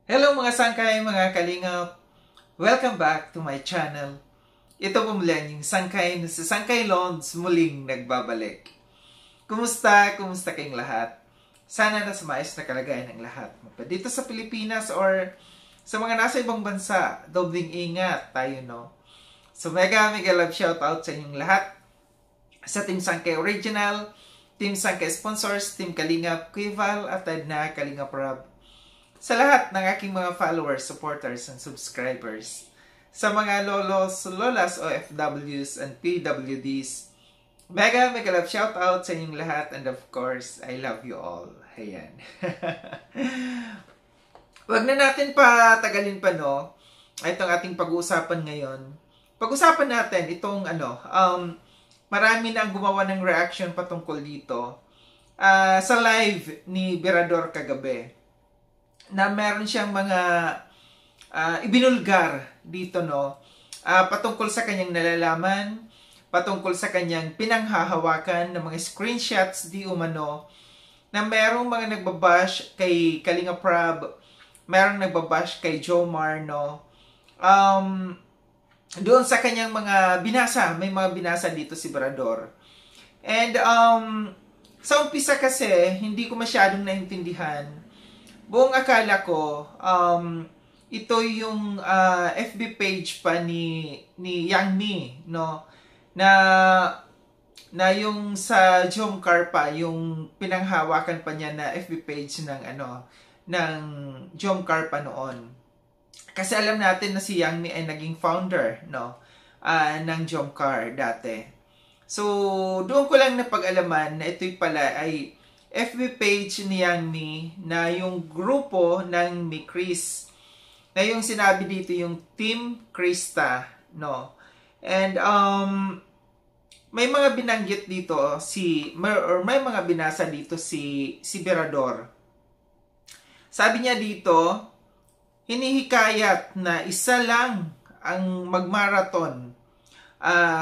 Hello mga sangkay, mga kalingap! Welcome back to my channel. Ito po muli yung sangkay na si Sangkay Lods muling nagbabalik. Kumusta? Kumusta kayong lahat? Sana nasa maayos na kalagayan ng lahat. Dito sa Pilipinas or sa mga nasa ibang bansa, dobling ingat tayo, no? So mega love shoutout sa inyong lahat. Sa Team Sangkay Original, Team Sangkay Sponsors, Team Kalingap Kuival at na Kalingap Rob. Sa lahat ng aking mga followers, supporters, and subscribers. Sa mga lolos, lolas, OFWs, and PWDs. Mega love shoutout sa inyong lahat. And of course, I love you all. Ayan. Wag na natin patagalin pa, no? Itong ating pag-uusapan ngayon. Pag-usapan natin itong marami na ang gumawa ng reaction patungkol dito. Sa live ni Berador kagabi. Na meron siyang mga ibinulgar dito, no? Patungkol sa kanyang nalalaman, patungkol sa kanyang pinanghahawakan ng mga screenshots di umano, na merong mga nagbabash kay Kalingap Rob, merong nagbabash kay Jomar, no? Doon sa kanyang mga binasa, may mga binasa dito si Berador. And sa umpisa kasi, hindi ko masyadong naintindihan. Buong akala ko, ito yung FB page pa ni Yang Mi, no? Na yung sa Jomcar pa, yung pinanghawakan pa niya na FB page ng Jomcar pa noon. Kasi alam natin na si Yang Mi ay naging founder, no? Ng Jomcar dati. So, doon ko lang napag-alaman na ito'y pala ay FB page ni Yang Mi na yung grupo ng Mi Chris. Na yung sinabi dito yung Team Krista, no? And may mga binanggit dito may mga binasa dito si Berador. Sabi niya dito, hinihikayat na isa lang ang magmarathon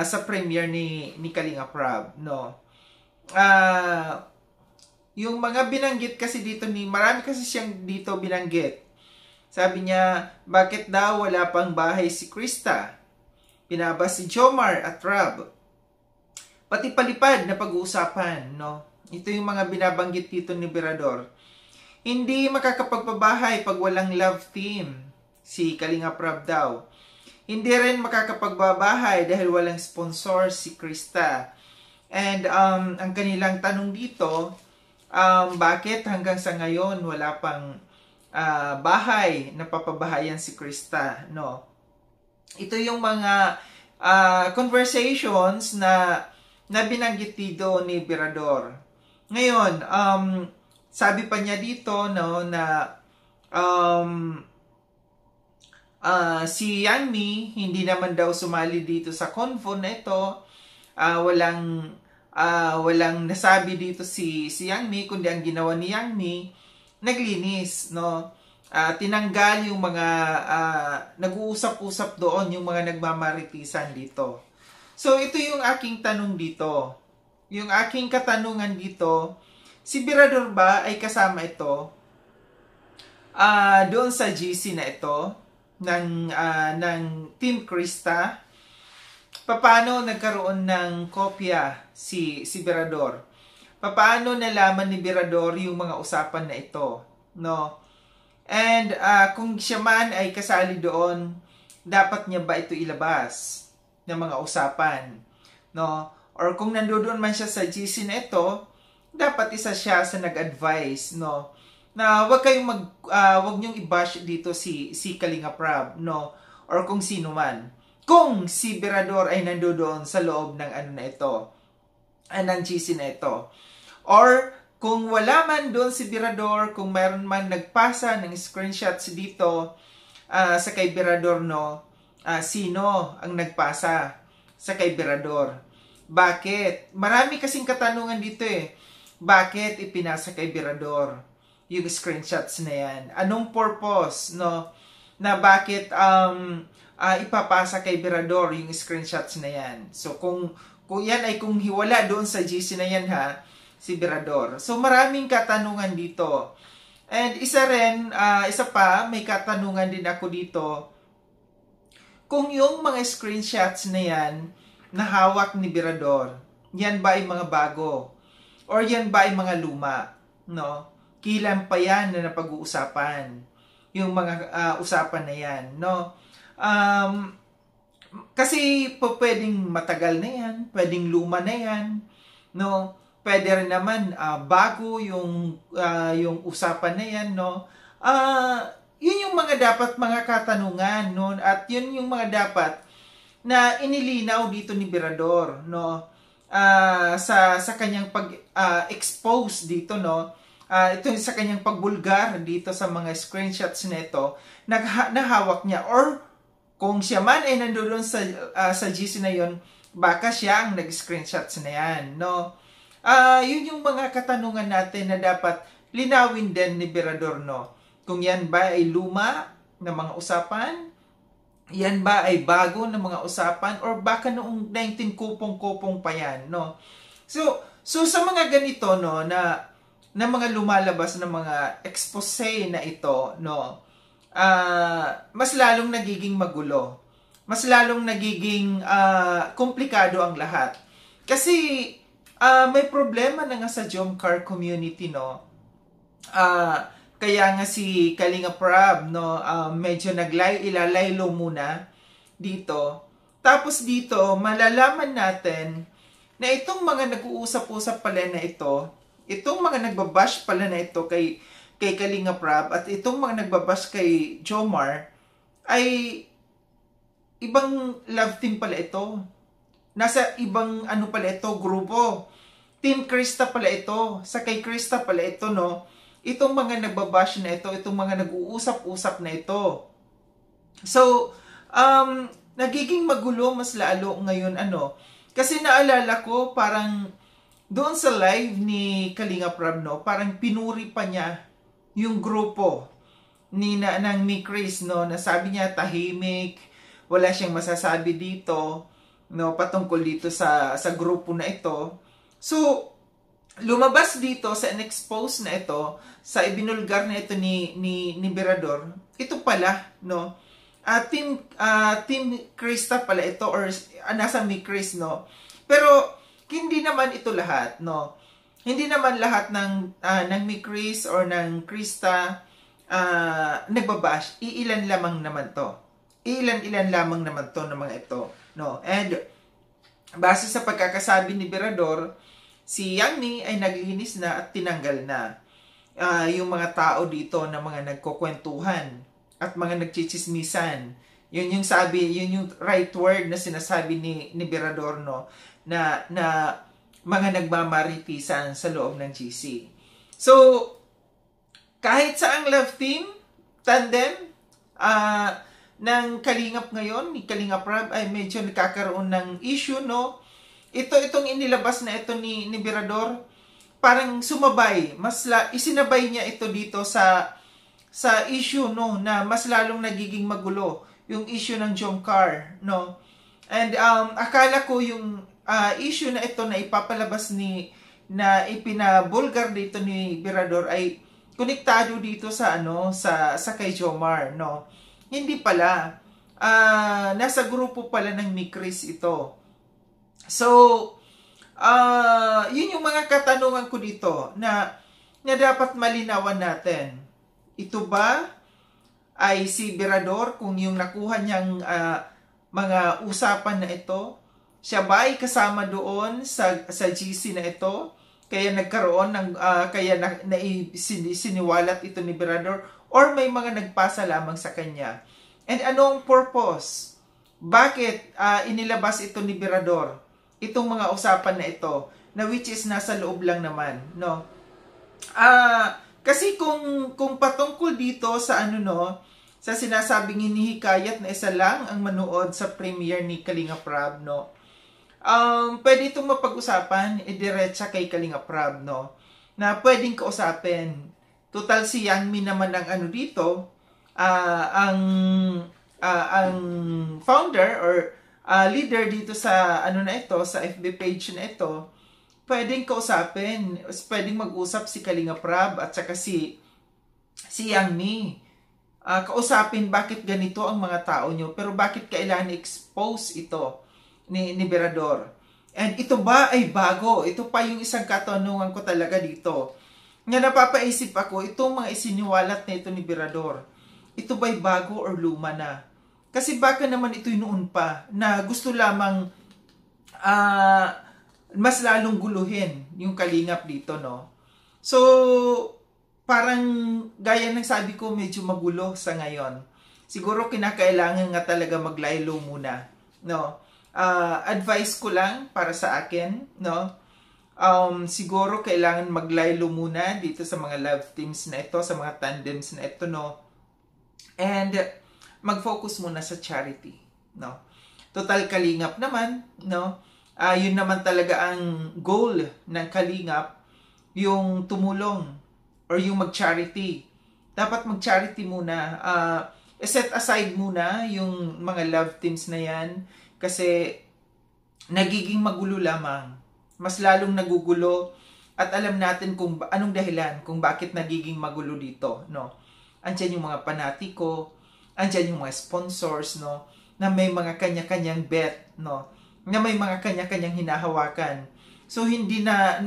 sa premiere ni Kalingap Rob, no? Yung mga binanggit kasi dito marami kasi siyang dito binanggit. Sabi niya, bakit daw wala pang bahay si Krista? Pinaba si Jomar at Rob. Pati palipad na pag-uusapan, no? Ito yung mga binabanggit dito ni Berador. Hindi makakapagpabahay pag walang love team si Kalingap Rob daw. Hindi rin makakapagbabahay dahil walang sponsor si Krista. And ang kanilang tanong dito, bakit hanggang sa ngayon wala pang bahay na papabahayan si Krista, no? Ito yung mga conversations na binanggit dito ni Berador. Ngayon, sabi pa niya dito, no, na si Yang Mi hindi naman daw sumali dito sa convo na ito. Walang nasabi dito si Yang Mi, kundi ang ginawa ni Yang Mi, naglinis, no? Tinanggal yung mga nag-uusap-usap doon, yung mga nagmamaritisan dito. So, ito yung aking tanong dito. Yung aking katanungan dito, si Berador ba ay kasama ito doon sa GC na ito ng Team Krista? Paano nagkaroon ng kopya si Berador? Paano nalaman ni Berador yung mga usapan na ito, no? And kung siya man ay kasali doon, dapat niya ba ito ilabas ng mga usapan, no? Or kung nandoon man siya sa GC na ito, dapat isa siya sa nag-advise, no? Na wag niyong i-bash dito si Kalingap Rob, no? Or kung sino man. Kung si Berador ay nandoon sa loob ng na ito, ng GC na ito. Or, kung wala man doon si Berador, kung mayroon man nagpasa ng screenshots dito sa kay Berador, no? Sino ang nagpasa sa kay Berador? Bakit? Marami kasing katanungan dito eh. Bakit ipinasa kay Berador yung screenshots na yan? Anong purpose, no? Na bakit ipapasa kay Berador yung screenshots na yan? So, kung yan ay kung hiwala doon sa GC na yan, ha? Si Berador. So, maraming katanungan dito. And isa pa, may katanungan din ako dito. Kung yung mga screenshots na yan, na hawak ni Birador, yan ba ay mga bago? Or yan ba ay mga luma? No? Kailan pa yan na napag-uusapan? Yung mga usapan na yan, no? Kasi pwedeng matagal na yan, pwedeng luma na yan, no? Pwede rin naman bago yung usapan na yan, no? Yun yung mga dapat mga katanungan, no? At yun yung mga dapat na inilinaw dito ni Birador, no? Sa kanyang pag-expose dito, no? Ito sa kanyang pagbulgar dito sa mga screenshots na ito, nahawak niya. Or kung siya man ay nandoon sa GC na yon, baka siya ang nag-screenshots na yan, no? Yun yung mga katanungan natin na dapat linawin din ni Birador, no? Kung yan ba ay luma na mga usapan, yan ba ay bago na mga usapan, or baka noong 19 kupong-kupong pa yan, no? So sa mga ganito, no, na mga lumalabas na mga expose na ito, no, mas lalong nagiging magulo. Mas lalong nagiging komplikado ang lahat. Kasi may problema na nga sa Jomcar community, no. Kaya nga si Kalinga Prab, no, medyo ilalaylo muna dito. Tapos dito, malalaman natin na itong mga nag-uusap-usap pala na ito, itong mga nagbabash pala na ito kay Kalinga Prab, at itong mga nagbabash kay Jomar, ay ibang love team pala ito. Nasa ibang pala ito, grupo. Team Krista pala ito. Sa kay Krista pala ito, no. Itong mga nagbabash na ito, itong mga nag-uusap-usap na ito. So, nagiging magulo mas lalo ngayon, Kasi naalala ko, parang doon sa live ni Kalinga Prab, no, parang pinuri pa niya yung grupo ng Chris, no, na sabi niya tahimik, wala siyang masasabi dito, no, patungkol dito sa grupo na ito. So, lumabas dito sa in-expose na ito, sa ibinulgar na ito ni Birador, ito pala, no, Team Krista pala ito, or nasa Chris, no. Pero hindi naman ito lahat, no. Hindi naman lahat ng Chris or ng Krista nagbabash. Iilan lamang naman to. Iilan lamang naman to ng mga ito, no. And base sa pagkakasabi ni Birador, si Yang ay naglinis na at tinanggal na yung mga tao dito na mga nagkukwentuhan at mga nagchichismisan. Yun yung sabi, yun yung right word na sinasabi ni Birador, no, na mga nagmamaritisan sa loob ng GC. So, kahit sa ang love team, tandem, ng Kalingap ngayon, ni Kalinga Prab, ay medyo nagkakaroon ng issue, no. Itong inilabas na ito ni Birador, parang sumabay, isinabay niya ito dito sa issue, no, na mas lalong nagiging magulo yung issue ng Jomcar, no. And akala ko yung issue na ito na ipapalabas na ipinabulgar dito ni Birador ay konektado dito sa sa kay Jomar, no. Hindi pala. Nasa grupo pala ng Chris ito. So, yun yung mga katanungan ko dito na dapat malinawan natin. Ito ba ay si Birador, kung yung nakuha niyang mga usapan na ito, siya ba ay kasama doon sa GC na ito? Kaya nagkaroon ng siniwalat ito ni Birador, or may mga nagpasa lamang sa kanya? And anong purpose? Bakit inilabas ito ni Birador? Itong mga usapan na ito, na which is nasa loob lang naman, no? Kasi kung patungkol dito sa sa sinasabing hinihikayat na isa lang ang manood sa premiere ni Kalinga Prab, no? Pwede itong mapag-usapan, diretsa kay Kalinga Prab, no? Na pwedeng kausapin. Total si Yang naman ang dito, ang founder or leader dito sa na ito, sa FB page na ito. Pwedeng kausapin, pwedeng mag-usap si Kalinga Prab at saka si si Yang Mi. Kausapin bakit ganito ang mga tao nyo, pero bakit kailangan expose ito ni Berador. And ito ba ay bago? Ito pa yung isang katanungan ko talaga dito. Nga napapaisip ako, itong mga isiniwalat na ito ni Berador, ito ba'y bago or luma na? Kasi baka naman ito'y noon pa, na gusto lamang mas lalong guluhin yung kalingap dito, no? So, parang gaya ng sabi ko, medyo magulo sa ngayon. Siguro kinakailangan nga talaga maglaylo muna, no? Advice ko lang para sa akin, no? Siguro kailangan maglaylo muna dito sa mga love teams na ito, sa mga tandems na ito, no? And mag-focus muna sa charity, no? Total kalingap naman, no? Yun naman talaga ang goal ng kalingap, yung tumulong or yung mag-charity. Dapat mag-charity muna. Set aside muna yung mga love teams na yan kasi nagiging magulo lamang. Mas lalong nagugulo at alam natin kung anong dahilan kung bakit nagiging magulo dito, no? Andiyan yung mga panatiko, andiyan yung mga sponsors, no? Na may mga kanya-kanyang bet, no? Na may mga kanya-kanyang hinahawakan. So hindi na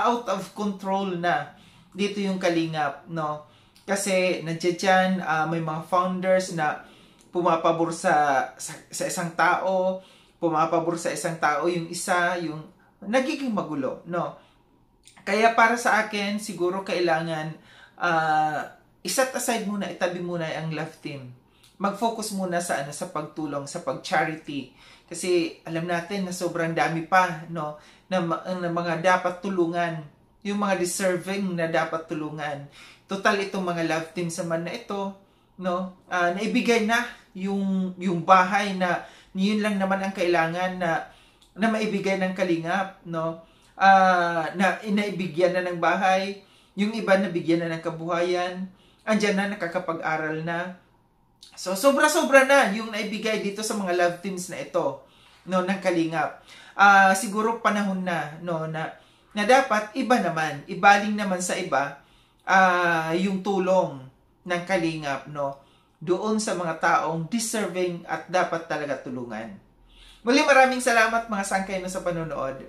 out of control na dito yung kalingap, no? Kasi nandiyan may mga founders na pumapabor sa isang tao, pumapabor sa isang tao yung isa, yung nagiging magulo, no? Kaya para sa akin, siguro kailangan iset aside muna, itabi muna ang love team. Mag-focus muna sa sa pagtulong, sa pag-charity. Kasi alam natin na sobrang dami pa, no, na mga dapat tulungan, yung mga deserving na dapat tulungan. Total itong mga love teams naman na ito, no, naibigay na yung bahay na yun lang naman ang kailangan na maibigay ng kalingap, no? Na inaibigyan na ng bahay, yung iba nabigyan na ng kabuhayan, andyan na nakakapag-aral na. So sobra-sobra na yung naibigay dito sa mga love teams na ito, no, ng kalingap. Siguro panahon na, no, na dapat iba naman, ibaling naman sa iba yung tulong ng kalingap, no, doon sa mga taong deserving at dapat talaga tulungan. Muli maraming salamat mga sangkay na sa panonood.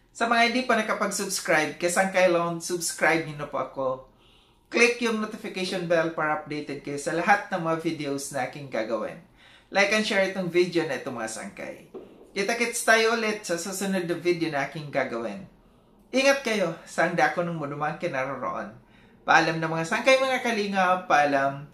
Sa mga hindi pa nakapag-subscribe, kay Sangkay Lone, subscribe niyo na po ako. Click yung notification bell para updated kayo sa lahat ng mga videos na aking gagawin. Like and share itong video na ito mga sangkay. Kita-kits tayo ulit sa susunod na video na aking gagawin. Ingat kayo sa ang dako ng munumang kinaroroon. Paalam na mga sangkay mga kalingap, paalam.